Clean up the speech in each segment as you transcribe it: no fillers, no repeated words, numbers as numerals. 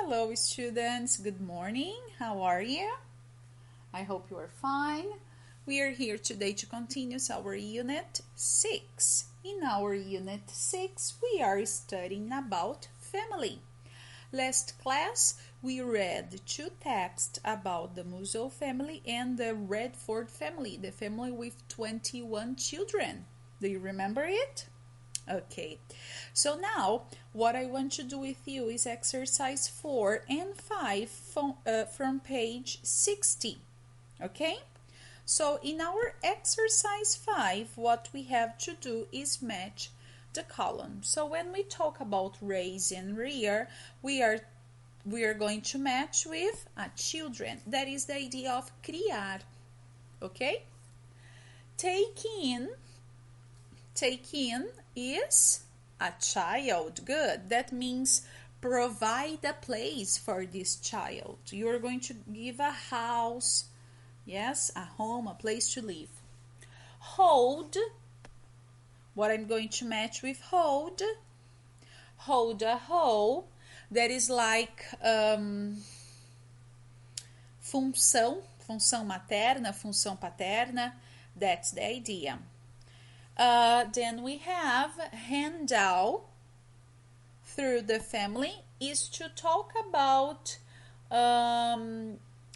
Hello students, good morning. How are you? I hope you are fine. We are here today to continue our Unit 6. In our Unit 6, we are studying about family. Last class, we read two texts about the Musso family and the Redford family, the family with 21 children. Do you remember it? Okay, so now what I want to do with you is exercise 4 and 5 from page 60. Okay, so in our exercise 5, what we have to do is match the column. So when we talk about raise and rear, we are going to match with children. That is the idea of criar. Okay, take in is a child. Good. That means provide a place for this child. You're going to give a house, yes, a home, a place to live. Hold, what I'm going to match with hold a whole, that is like função materna, função paterna. That's the idea. Then we have Handow through the family is to talk about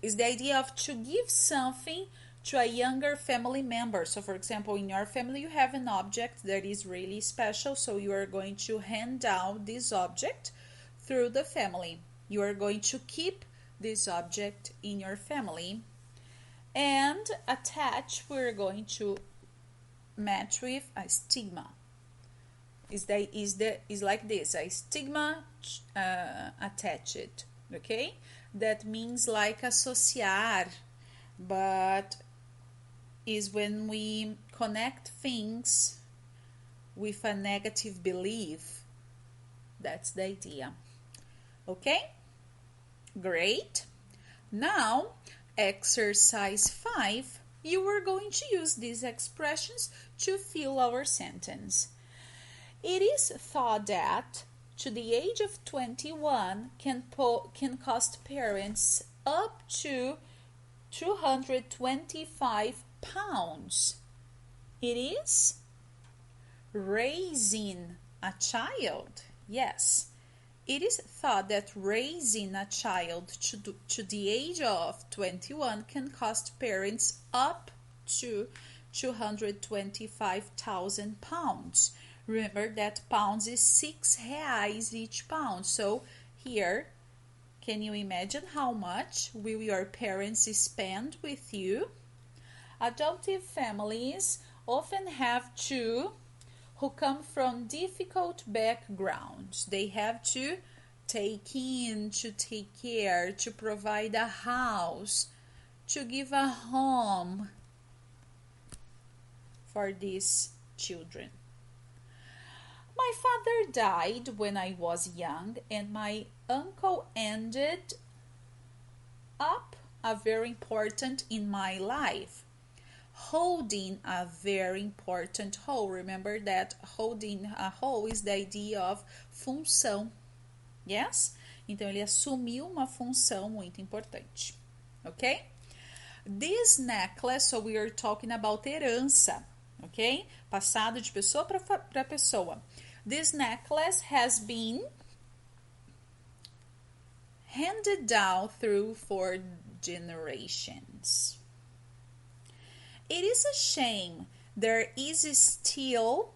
is the idea of to give something to a younger family member. So for example, in your family you have an object that is really special, so you are going to hand down this object through the family. You are going to keep this object in your family. And attach, we're going to match with a stigma. Is like this, a stigma attached. Okay, that means like associar, but is when we connect things with a negative belief. That's the idea. Okay, great. Now exercise 5, you are going to use these expressions to fill our sentence. It is thought that to the age of 21 can cost parents up to 225 pounds. It is raising a child. Yes. It is thought that raising a child to the age of 21 can cost parents up to 225,000 pounds. Remember that pounds is 6 reais each pound. So here, can you imagine how much will your parents spend with you? Adoptive families often have to who come from difficult backgrounds. They have to take in, to take care, to provide a house, to give a home for these children. My father died when I was young, and my uncle ended up a very important in my life. Holding a very important role. Remember that holding a role is the idea of função. Yes? Então ele assumiu uma função muito importante. Ok? This necklace, so we are talking about herança. Ok? Passado de pessoa para pessoa. This necklace has been handed down through 4 generations. It is a shame there is still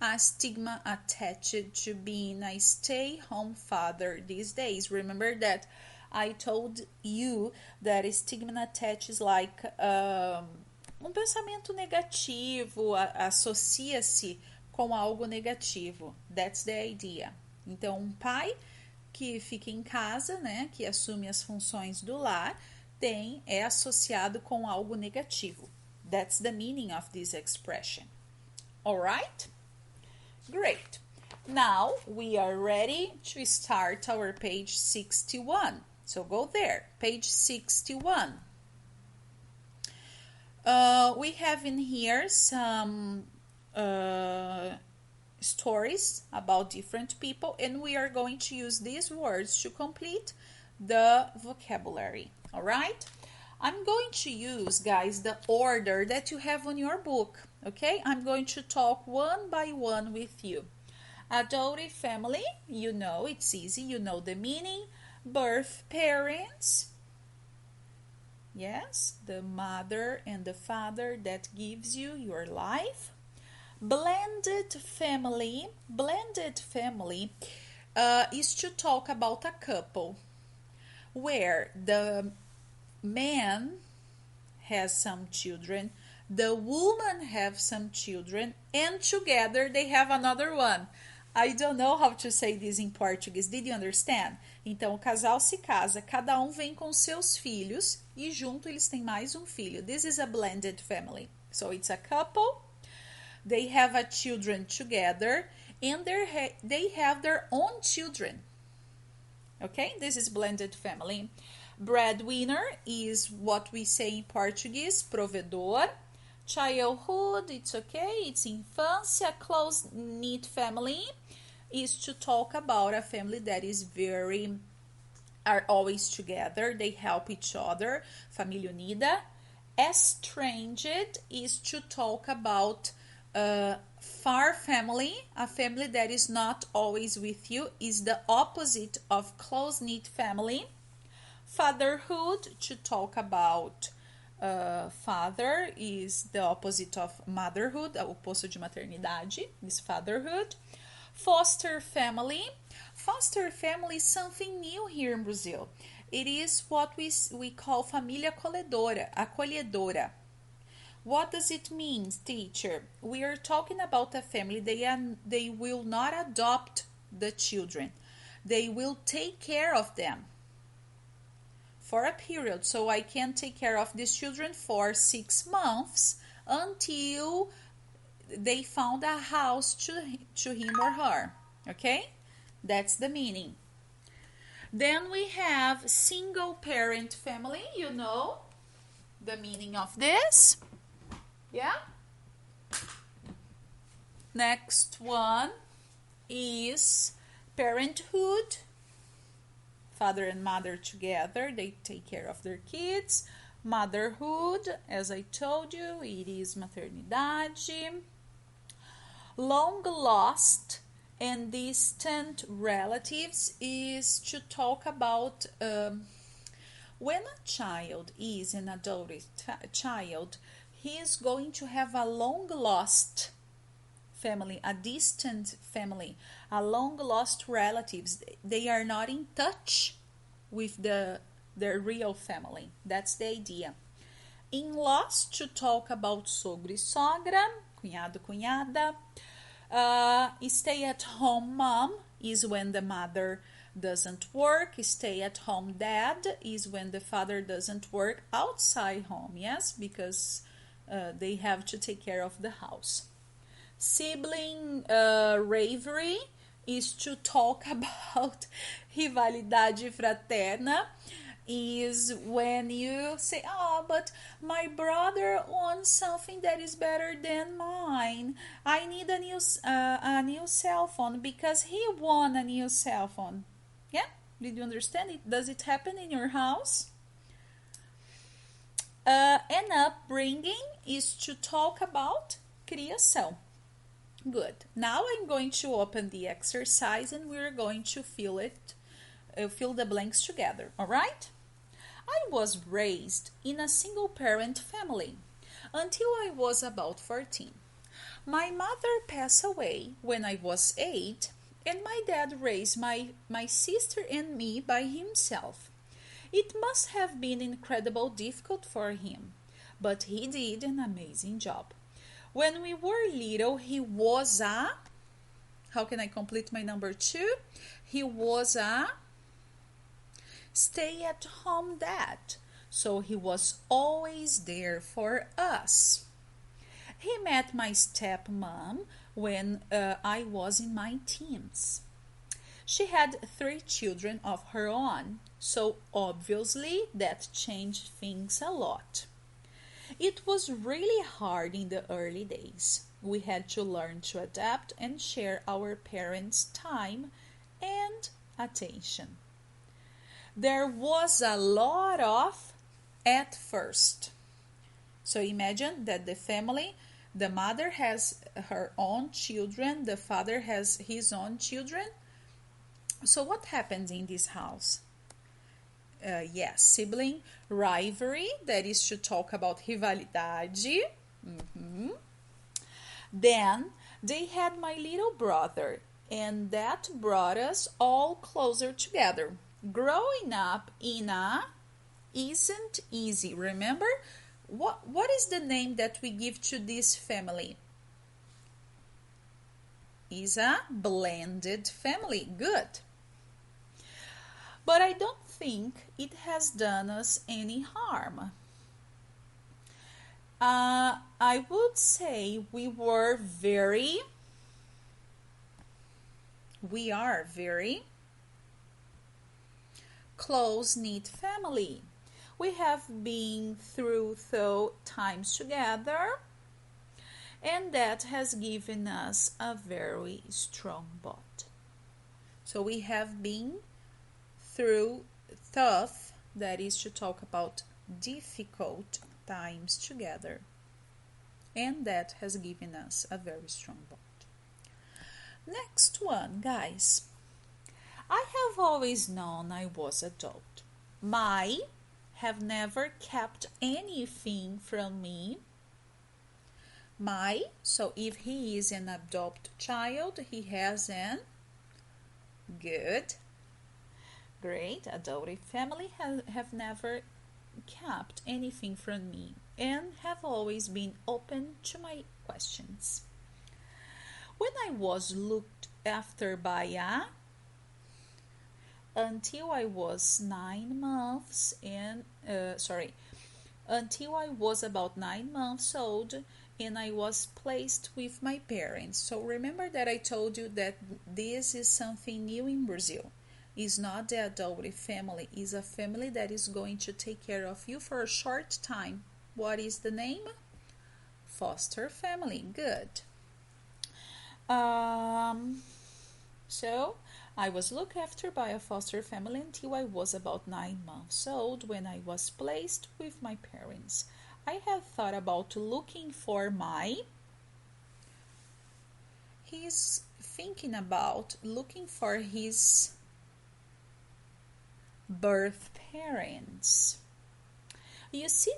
a stigma attached to being a stay-home father these days. Remember that I told you that stigma attaches like pensamento negativo, associa-se com algo negativo. That's the idea. Então, pai que fica em casa, né, que assume as funções do lar, é associado com algo negativo. That's the meaning of this expression. Alright? Great. Now we are ready to start our page 61. So go there, page 61. We have in here some stories about different people, and we are going to use these words to complete the vocabulary. All right? I'm going to use, guys, the order that you have on your book. Okay? I'm going to talk one by one with you. Adoptive family, you know, it's easy. You know the meaning. Birth parents. Yes, the mother and the father that gives you your life. Blended family. Blended family is to talk about a couple where the man has some children, the woman has some children, and together they have another one. I don't know how to say this in Portuguese. Did you understand? Então, o casal se casa, cada vem com seus filhos e junto eles têm mais filho. This is a blended family. So it's a couple. They have a children together and they have their own children. Okay? This is blended family. Breadwinner is what we say in Portuguese, provedor. Childhood, it's okay, it's infância. Close-knit family is to talk about a family that is are always together, they help each other, família unida. Estranged is to talk about far family, a family that is not always with you, is the opposite of close-knit family. Fatherhood, to talk about father, is the opposite of motherhood, o oposto de maternidade is fatherhood. Foster family. Foster family is something new here in Brazil. It is what we call família acolhedora. What does it mean, teacher? We are talking about a family, they will not adopt the children. They will take care of them for a period. So I can take care of these children for 6 months until they found a house to him or her. Okay? That's the meaning. Then we have single parent family. You know the meaning of this. Yeah? Next one is parenthood. Father and mother together, they take care of their kids. Motherhood, as I told you, it is maternidade. Long lost and distant relatives is to talk about when a child is an adult child, he is going to have a long lost family, a distant family, a long lost relatives. They are not in touch with their real family. That's the idea. In-laws, to talk about sogro e sogra, cunhado, cunhada. Stay-at-home mom is when the mother doesn't work. Stay-at-home dad is when the father doesn't work outside home, yes, because they have to take care of the house. Sibling rivalry is to talk about rivalidade fraterna, is when you say, oh, but my brother wants something that is better than mine. I need a new cell phone because he won a new cell phone. Yeah? Did you understand it? Does it happen in your house? And upbringing is to talk about criação. Good. Now I'm going to open the exercise and we're going to fill the blanks together. All right? I was raised in a single parent family until I was about 14. My mother passed away when I was 8 and my dad raised my sister and me by himself. It must have been incredibly difficult for him, but he did an amazing job. When we were little, he was how can I complete my number 2? He was a stay-at-home dad, so he was always there for us. He met my stepmom when I was in my teens. She had 3 children of her own, so obviously that changed things a lot. It was really hard in the early days. We had to learn to adapt and share our parents' time and attention. There was a lot of at first. So imagine that the mother has her own children, the father has his own children. So what happens in this house? Yes, sibling rivalry, that is to talk about rivalidade. Then they had my little brother, and that brought us all closer together. Growing up in a isn't easy. Remember, what is the name that we give to this family? Is a blended family. Good. But I don't think it has done us any harm. I would say we are very close-knit family. We have been through times together, and that has given us a very strong bond. So we have been through tough, that is to talk about difficult times together, and that has given us a very strong bond. Next one, guys. I have always known I was adult. My have never kept anything from me. My, so if he is an adopted child, he has an good, great adoptive family have never kept anything from me and have always been open to my questions. When I was looked after by until I was 9 months until I was about 9 months old, and I was placed with my parents. So remember that I told you that this is something new in Brazil. It's not the adoptive family, it's a family that is going to take care of you for a short time. What is the name? Foster family. Good. So I was looked after by a foster family until I was about 9 months old, when I was placed with my parents. I have thought about looking for he's thinking about looking for his birth parents. You see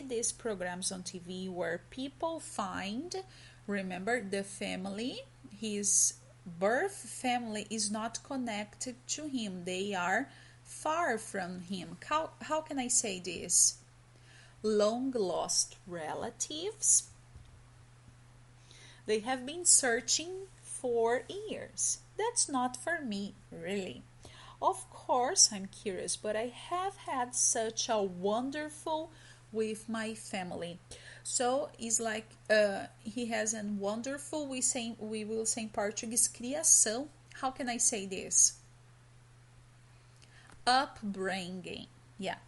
these programs on TV where people find, remember, the family, his birth family is not connected to him. They are far from him. How can I say this? Long lost relatives. They have been searching for years. That's not for me, really. Of course, I'm curious, but I have had such a wonderful with my family. So it's like he has a wonderful, we will say in Portuguese, criação. How can I say this? Upbringing. Yeah.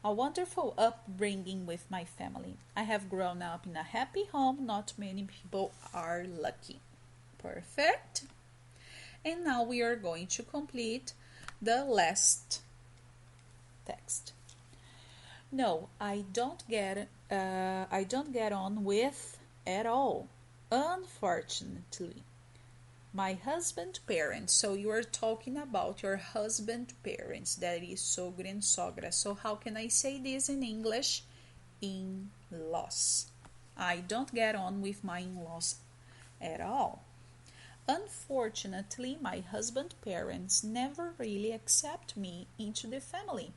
A wonderful upbringing with my family. I have grown up in a happy home. Not many people are lucky. Perfect. And now we are going to complete the last text. No, I don't get on with at all. Unfortunately, my husband parents. So you are talking about your husband parents. That is sogra and sogra. So how can I say this in English? In-laws. I don't get on with my in-laws at all. Unfortunately, my husband's parents never really accept me into the family,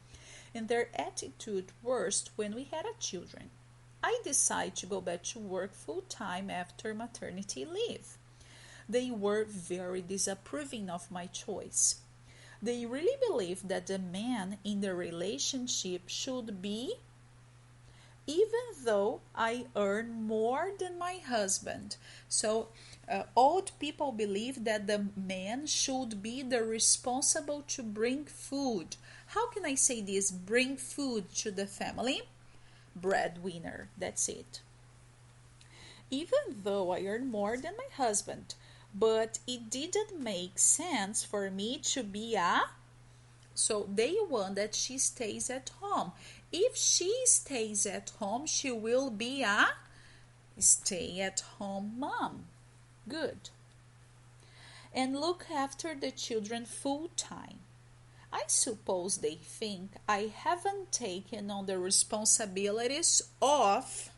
and their attitude worsened when we had children. I decided to go back to work full-time after maternity leave. They were very disapproving of my choice. They really believed that the man in the relationship should be, even though I earn more than my husband. So old people believe that the man should be the responsible to bring food. How can I say this? Bring food to the family. Breadwinner. That's it. even though I earn more than my husband. But it didn't make sense for me to be a. So they want that she stays at home. If she stays at home, she will be a stay at home mom. Good. And look after the children full time. I suppose they think I haven't taken on the responsibilities of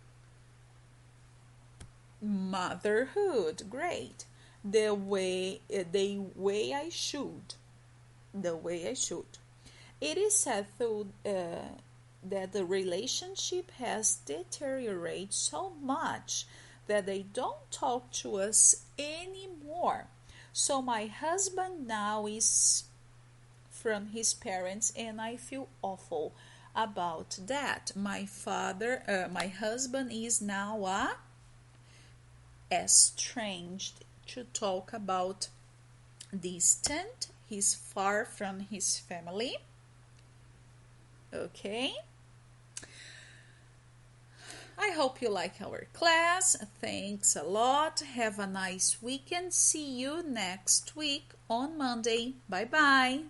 motherhood. Great. The way I should. The way I should. It is said though that the relationship has deteriorated so much that they don't talk to us anymore. So my husband now is from his parents, and I feel awful about that. My husband is now estranged, to talk about distant. He's far from his family. Okay. I hope you like our class. Thanks a lot. Have a nice weekend. See you next week on Monday. Bye bye.